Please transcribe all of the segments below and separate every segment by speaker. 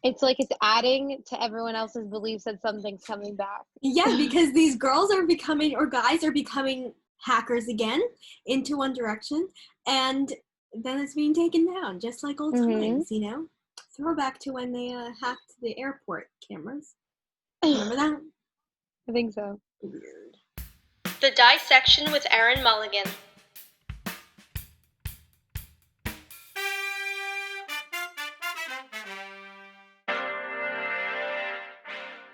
Speaker 1: It's like it's adding to everyone else's beliefs that something's coming back.
Speaker 2: Yeah, because these girls are becoming, or guys are becoming hackers again into One Direction, and then it's being taken down, just like old times, you know? Throwback to when they hacked the airport cameras. Remember that?
Speaker 1: I think so.
Speaker 2: Weird.
Speaker 3: The Dissection with Erin Mulligan.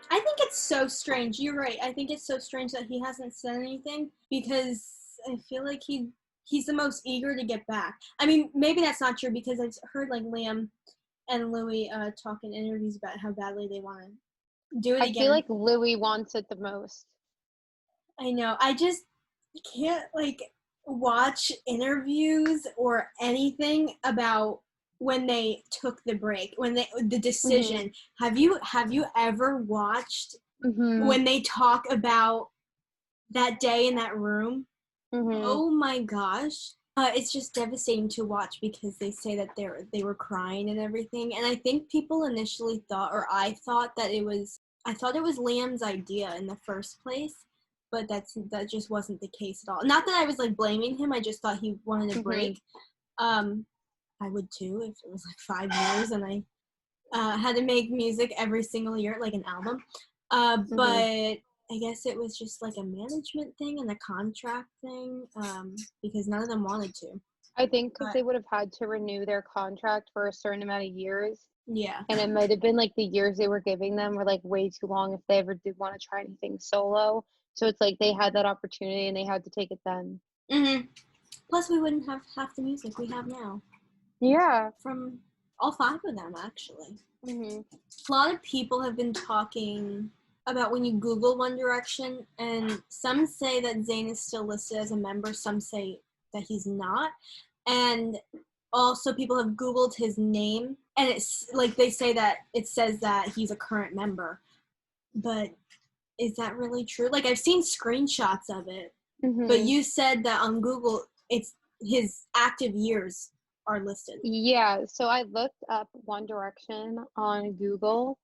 Speaker 2: I think it's so strange. You're right. I think it's so strange that he hasn't said anything, because I feel like he's the most eager to get back. I mean, maybe that's not true, because I've heard like Liam and Louis talk in interviews about how badly they want to do it again.
Speaker 1: I feel like Louis wants it the most.
Speaker 2: I know. I just can't like watch interviews or anything about when they took the break, when the decision. Have you ever watched when they talk about that day in that room? Oh my gosh. It's just devastating to watch, because they say that they were crying and everything. And I think people initially thought, or I thought it was Liam's idea in the first place, but that just wasn't the case at all. Not that I was like blaming him. I just thought he wanted a break. I would too, if it was like 5 years and I had to make music every single year, like an album. But I guess it was just like a management thing and a contract thing, because none of them wanted to.
Speaker 1: I think because they would have had to renew their contract for a certain amount of years.
Speaker 2: Yeah.
Speaker 1: And it might have been like the years they were giving them were like way too long if they ever did want to try anything solo. So it's like they had that opportunity and they had to take it then.
Speaker 2: Plus, we wouldn't have half the music we have now.
Speaker 1: Yeah.
Speaker 2: From all 5 of them, actually. A lot of people have been talking about when you Google One Direction, and some say that Zayn is still listed as a member, some say that he's not. And also people have Googled his name, and it's like they say that it says that he's a current member. But is that really true? Like, I've seen screenshots of it, but you said that on Google, it's his active years are listed.
Speaker 1: Yeah, so I looked up One Direction on Google,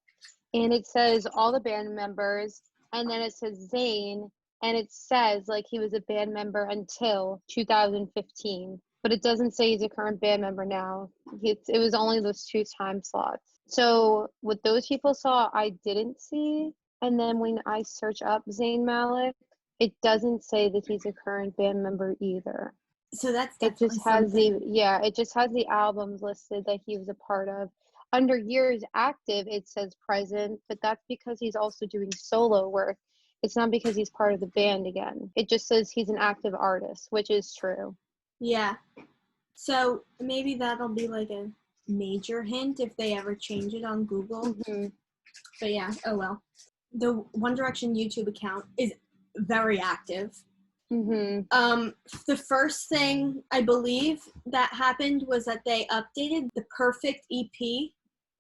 Speaker 1: and it says all the band members, and then it says Zayn, and it says like he was a band member until 2015, but it doesn't say he's a current band member now. It was only those 2 time slots. So what those people saw, I didn't see. And then when I search up Zayn Malik, it doesn't say that he's a current band member either.
Speaker 2: So that's
Speaker 1: definitely it just has it just has the albums listed that he was a part of. Under years active, it says present, but that's because he's also doing solo work. It's not because he's part of the band again. It just says he's an active artist, which is true.
Speaker 2: Yeah. So maybe that'll be like a major hint if they ever change it on Google. But yeah, oh well. The One Direction YouTube account is very active. The first thing I believe that happened was that they updated the Perfect EP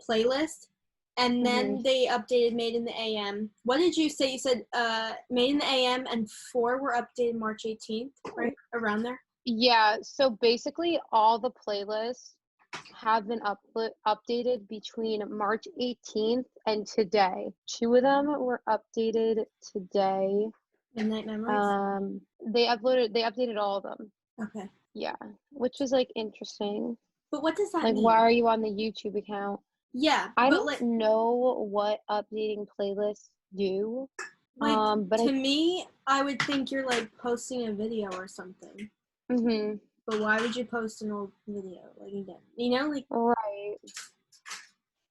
Speaker 2: playlist, and then they updated Made in the AM. What did you say? You said Made in the AM and 4 were updated March 18th, right? Around there?
Speaker 1: Yeah, so basically all the playlists have been updated between March 18th and today. 2 of them were updated today.
Speaker 2: Midnight Memories?
Speaker 1: They updated all of them.
Speaker 2: Okay.
Speaker 1: Yeah, which is like interesting.
Speaker 2: But what does that mean?
Speaker 1: Like, why are you on the YouTube account?
Speaker 2: Yeah.
Speaker 1: I don't know what updating playlists do.
Speaker 2: Like,
Speaker 1: but
Speaker 2: to me, I would think you're like posting a video or something. But why would you post an old video? Like, again, you know, like.
Speaker 1: Right.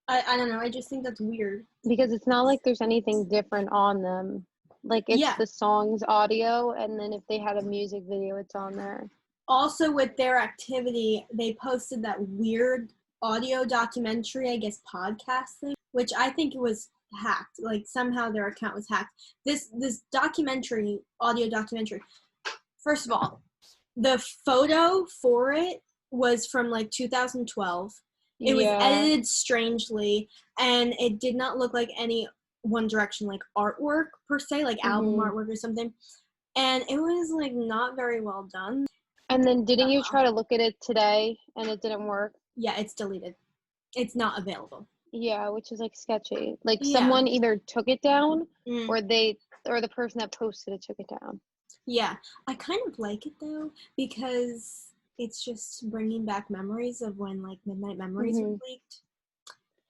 Speaker 2: I don't know. I just think that's weird.
Speaker 1: Because it's not like there's anything different on them. Like, it's the song's audio, and then if they had a music video, it's on there.
Speaker 2: Also, with their activity, they posted that weird audio documentary, I guess, podcast thing, which I think was hacked. Like, somehow their account was hacked. This documentary, audio documentary, first of all, the photo for it was from, like, 2012. It was edited strangely, and it did not look like any One Direction, like, artwork, per se, like album artwork or something. And it was, like, not very well done.
Speaker 1: And then didn't you try to look at it today, and it didn't work?
Speaker 2: Yeah, it's deleted. It's not available.
Speaker 1: Yeah, which is like sketchy. Like
Speaker 2: Yeah.
Speaker 1: someone either took it down
Speaker 2: Mm.
Speaker 1: or the person that posted it took it down.
Speaker 2: Yeah, I kind of like it though because it's just bringing back memories of when like Midnight Memories was leaked.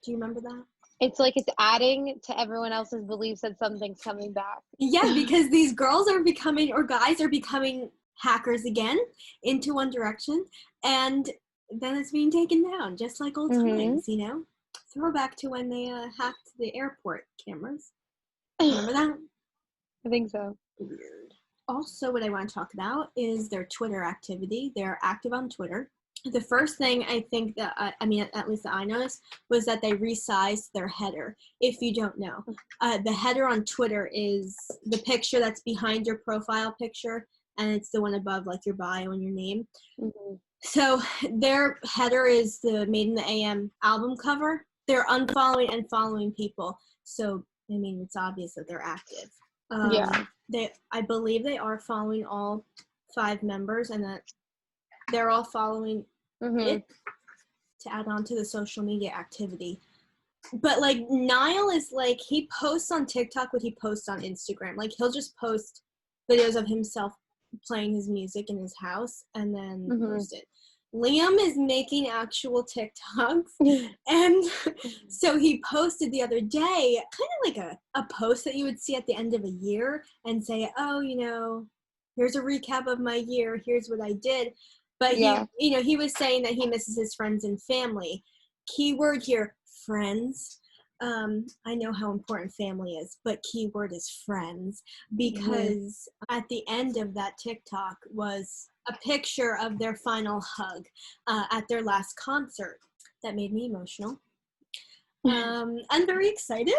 Speaker 2: Do you remember that?
Speaker 1: It's like it's adding to everyone else's beliefs that something's coming back.
Speaker 2: Yeah, because these girls are becoming, or guys are becoming hackers again into One Direction, and then it's being taken down, just like old times, you know? Throwback to when they hacked the airport cameras. Remember that?
Speaker 1: I think so.
Speaker 2: Weird. Also, what I want to talk about is their Twitter activity. They're active on Twitter. The first thing I think that, at least that I noticed, was that they resized their header. If you don't know, the header on Twitter is the picture that's behind your profile picture, and it's the one above, like, your bio and your name. So their header is the Made in the AM album cover. They're unfollowing and following people. So, I mean, it's obvious that they're active.
Speaker 1: Yeah.
Speaker 2: I believe they are following all 5 members, and that they're all following it to add on to the social media activity. But like Niall is like, he posts on TikTok what he posts on Instagram. Like he'll just post videos of himself playing his music in his house and then post it. Liam is making actual TikToks, and so he posted the other day kind of like a post that you would see at the end of a year and say, oh, you know, here's a recap of my year, here's what I did. But he was saying that he misses his friends and family. Keyword here, friends. I know how important family is, but keyword is friends, because at the end of that TikTok was a picture of their final hug at their last concert. That made me emotional. I'm very excited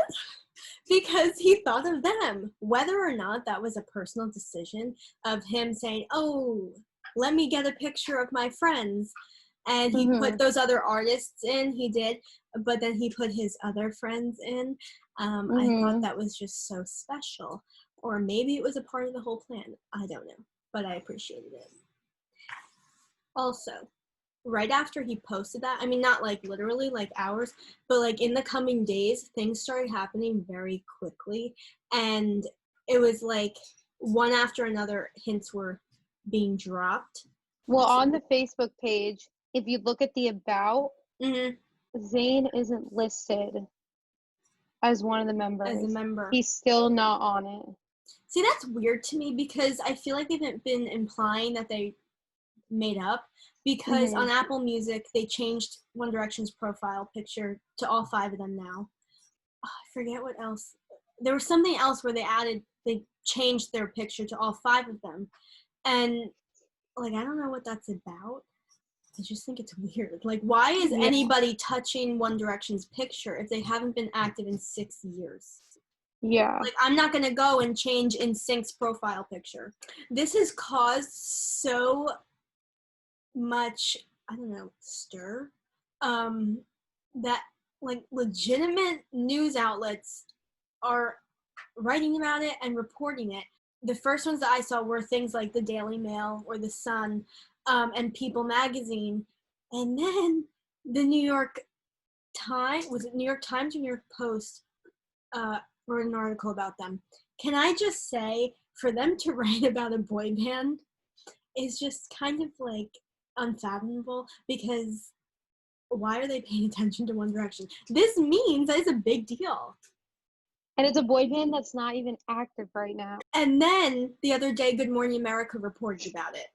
Speaker 2: because he thought of them, whether or not that was a personal decision of him saying, oh, let me get a picture of my friends. And he put those other artists in, he did, but then he put his other friends in. I thought that was just so special. Or maybe it was a part of the whole plan. I don't know, but I appreciated it. Also, right after he posted that, I mean, not like literally like hours, but like in the coming days, things started happening very quickly. And it was like one after another, hints were being dropped.
Speaker 1: Well, on the Facebook page, if you look at the about, Zayn isn't listed as one of the members.
Speaker 2: As a member.
Speaker 1: He's still not on it.
Speaker 2: See, that's weird to me because I feel like they've been implying that they made up, because on Apple Music, they changed One Direction's profile picture to all 5 of them now. Oh, I forget what else. There was something else where they changed their picture to all 5 of them. And like, I don't know what that's about. I just think it's weird. Like, why is anybody touching One Direction's picture if they haven't been active in 6 years?
Speaker 1: Yeah.
Speaker 2: Like, I'm not going to go and change NSYNC's profile picture. This has caused so much, I don't know, stir, that, like, legitimate news outlets are writing about it and reporting it. The first ones that I saw were things like the Daily Mail or the Sun, and People Magazine, and then the New York Times, was it New York Times or New York Post, wrote an article about them. Can I just say, for them to write about a boy band is just kind of like unfathomable, because why are they paying attention to One Direction? This means that it's a big deal.
Speaker 1: And it's a boy band that's not even active right now.
Speaker 2: And then the other day, Good Morning America reported about it.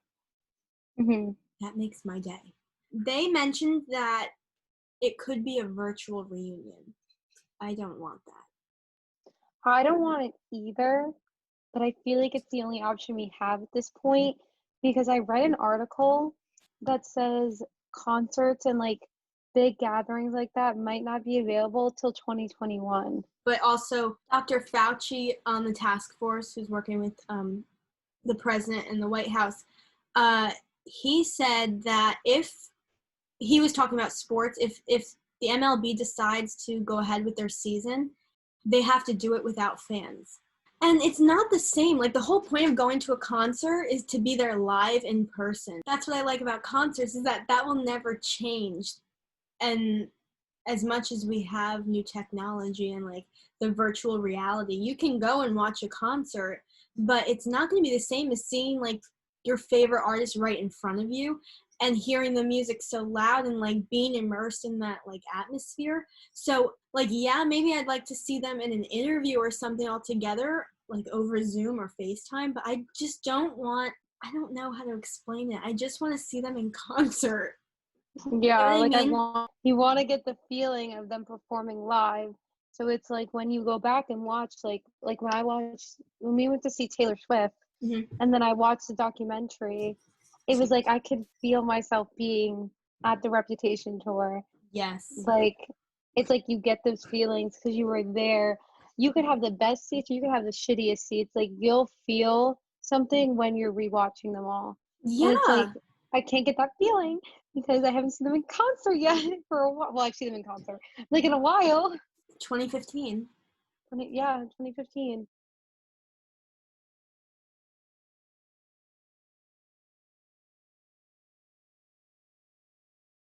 Speaker 2: That makes my day. They mentioned that it could be a virtual reunion. I don't want that.
Speaker 1: I don't want it either, but I feel like it's the only option we have at this point, because I read an article that says concerts and like big gatherings like that might not be available till 2021.
Speaker 2: But also, Dr. Fauci on the task force, who's working with the president in the White House, he said that if he was talking about sports, if the MLB decides to go ahead with their season, they have to do it without fans. And it's not the same. Like, the whole point of going to a concert is to be there live in person. That's what I like about concerts, is that will never change. And as much as we have new technology and like the virtual reality, you can go and watch a concert, but it's not going to be the same as seeing like your favorite artist right in front of you and hearing the music so loud and like being immersed in that like atmosphere. So like, yeah, maybe I'd like to see them in an interview or something all together, like over Zoom or FaceTime, but I just don't know how to explain it. I just want to see them in concert.
Speaker 1: Yeah,
Speaker 2: You know what I
Speaker 1: like
Speaker 2: mean?
Speaker 1: you want to get the feeling of them performing live. So it's like when you go back and watch, like when we went to see Taylor Swift,
Speaker 2: Mhm.
Speaker 1: and then I watched the documentary, it was like I could feel myself being at the Reputation tour.
Speaker 2: Yes.
Speaker 1: Like, it's like you get those feelings because you were there. You could have the best seats, or you could have the shittiest seats. Like, you'll feel something when you're rewatching them all. And it's like,
Speaker 2: Yeah.
Speaker 1: I can't get that feeling because I haven't seen them in concert yet for a while. Well, I've seen them in concert, like in a while.
Speaker 2: 2015.
Speaker 1: 2015.